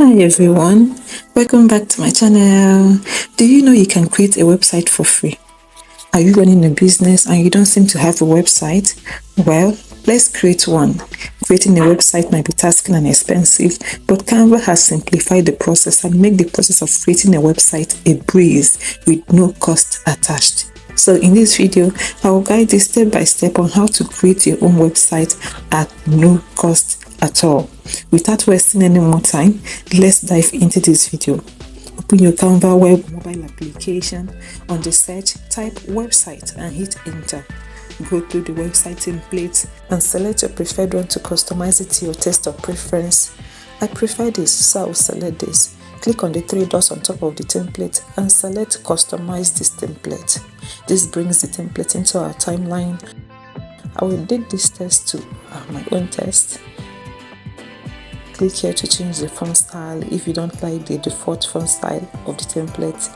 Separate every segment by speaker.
Speaker 1: Hi everyone, welcome back to my channel. Do you know you can create a website for free? Are you running a business and you don't seem to have a website? Well, let's create one. Creating a website might be tasking and expensive, but Canva has simplified the process and made the process of creating a website a breeze with no cost attached. So in this video, I will guide you step by step on how to create your own website at no cost at all. Without wasting any more time, let's dive into this video. Open your Canva web mobile application. On the search, type website and hit enter. Go through the website templates and select your preferred one to customize it to your taste or preference. I prefer this, so I will select this. Click on the three dots on top of the template and select customize this template. This brings the template into our timeline. I will date this test to my own test. Click here to change the font style if you don't like the default font style of the template.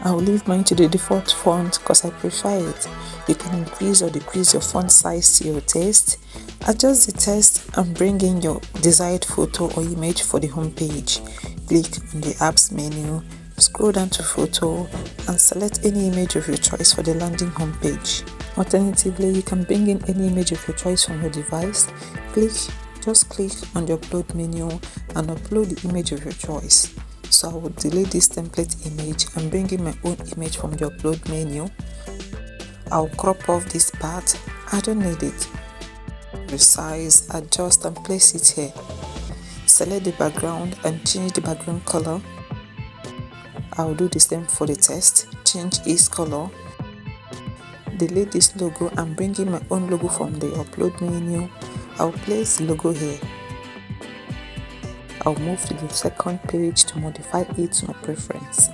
Speaker 1: I will leave mine to the default font because I prefer it. You can increase or decrease your font size to your taste. Adjust the text and bring in your desired photo or image for the home page. Click on the apps menu, scroll down to photo and select any image of your choice for the landing home page. Alternatively, you can bring in any image of your choice from your device. Just click on the upload menu and upload the image of your choice. So I will delete this template image and bring in my own image from the upload menu. I'll crop off this part. I don't need it. Resize, adjust and place it here. Select the background and change the background color. I'll do the same for the text. Change its color. Delete this logo and bring in my own logo from the upload menu. I'll place the logo here. I'll move to the second page to modify it to my preference.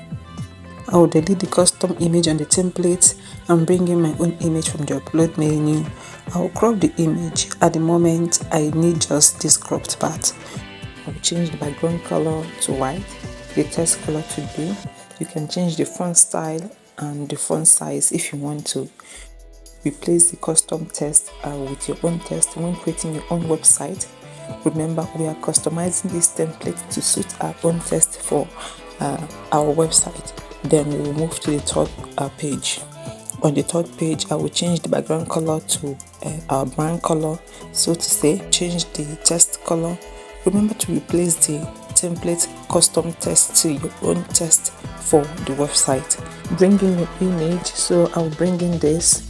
Speaker 1: I'll delete the custom image on the template and bring in my own image from the upload menu. I'll crop the image. At the moment, I need just this cropped part. I'll change the background color to white, the text color to blue. You can change the font style and the font size if you want to. Replace the custom text with your own text when creating your own website. Remember, we are customizing this template to suit our own text for our website. Then we will move to the third page. On the third page, I will change the background color to our brand color, so to say. Change the text color. Remember to replace the template custom text to your own text for the website. Bring in your image, so I'll bring in this.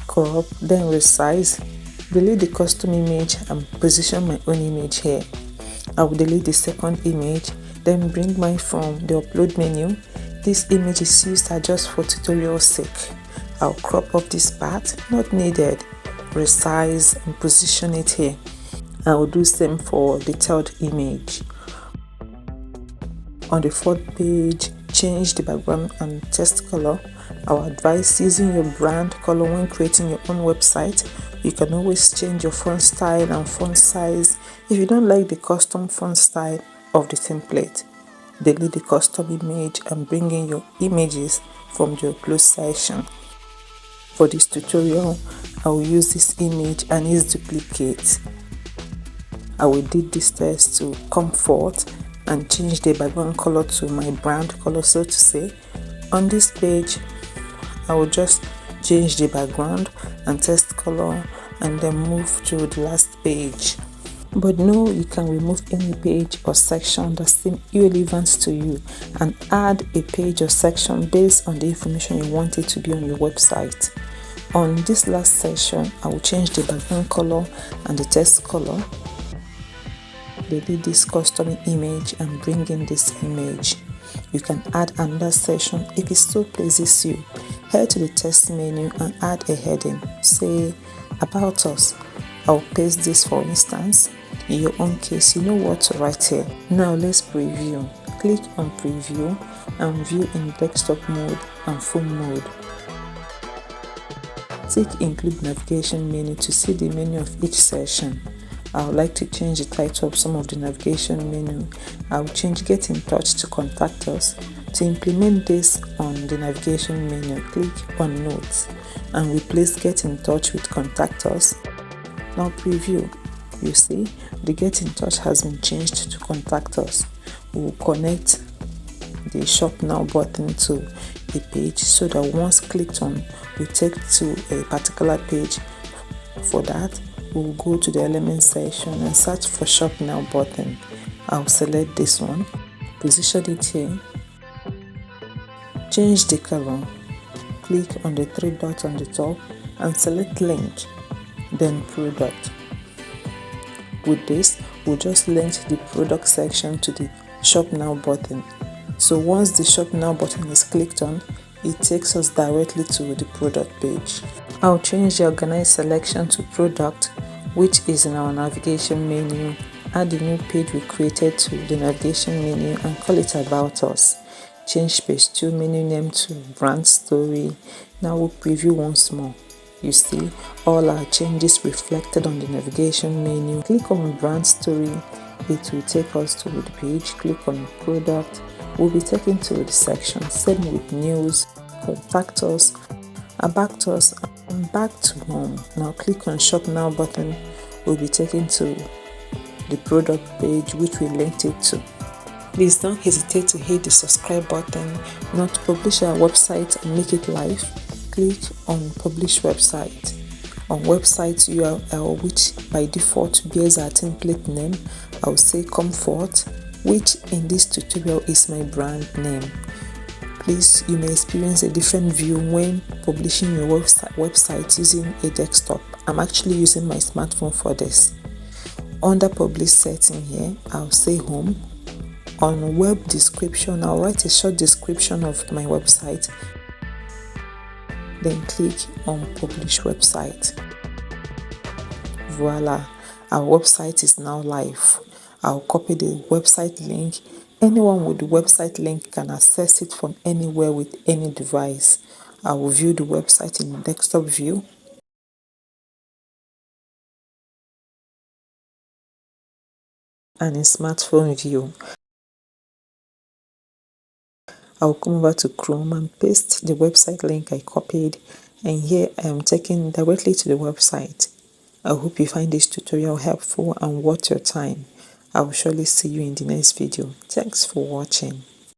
Speaker 1: Crop, then resize, delete the custom image and position my own image here. I will delete the second image, then bring mine from the upload menu. This image is used just for tutorial sake. I'll crop up this part, not needed. Resize and position it here. I will do same for the third image. On the fourth page, change the background and text color. Our advice: using your brand color when creating your own website. You can always change your font style and font size. If you don't like the custom font style of the template, delete the custom image and bring in your images from the upload section. For this tutorial, I will use this image and its duplicate. I will edit this text to comfort and change the background color to my brand color, so to say. On this page, I will just change the background and text color and then move to the last page. But no, you can remove any page or section that seems irrelevant to you and add a page or section based on the information you want it to be on your website. On this last section, I will change the background color and the text color. Delete this custom image and bring in this image. You can add another section if it so pleases you. Head to the text menu and add a heading. Say about us. I'll paste this for instance. In your own case, you know what to write here. Now let's preview. Click on preview and view in desktop mode and phone mode. Tick include navigation menu to see the menu of each section. I would like to change the title of some of the navigation menu. I will change get in touch to contact us. To implement this on the navigation menu, click on notes and replace get in touch with contact us. Now preview. You see, the get in touch has been changed to contact us. we'll connect the shop now button to a page so that once clicked on we take to a particular page. For that, we'll go to the element section and search for shop now button. I'll select this one, position it here, change the color, click on the three dots on the top and select link, then product. With this, we'll just link the product section to the shop now button. So once the shop now button is clicked on, it takes us directly to the product page. I'll change the organize selection to product, which is in our navigation menu. Add the new page we created to the navigation menu and call it about us. Change page 2 menu name to brand story. Now we'll preview once more. You see all our changes reflected on the navigation menu. Click on brand story, it will take us to the page. Click on product, we'll be taken to the section. Same with news, contact us, about us, and back to home. Now click on shop now button, we'll be taken to the product page which we linked it to. Please don't hesitate to hit the subscribe button. Now to publish our website and make it live, click on publish website. On website URL, which by default bears our template name, I'll say comfort, which in this tutorial is my brand name. Please, you may experience a different view when publishing your website using a desktop. I'm actually using my smartphone for this. Under publish setting here, I'll say home. On web description, I'll write a short description of my website. Then click on publish website. Voila, our website is now live. I'll copy the website link. Anyone with the website link can access it from anywhere with any device. I will view the website in desktop view. And in smartphone view. I'll come over to Chrome and paste the website link I copied, and here I am taken directly to the website. I hope you find this tutorial helpful and worth your time. I will surely see you in the next video. Thanks for watching.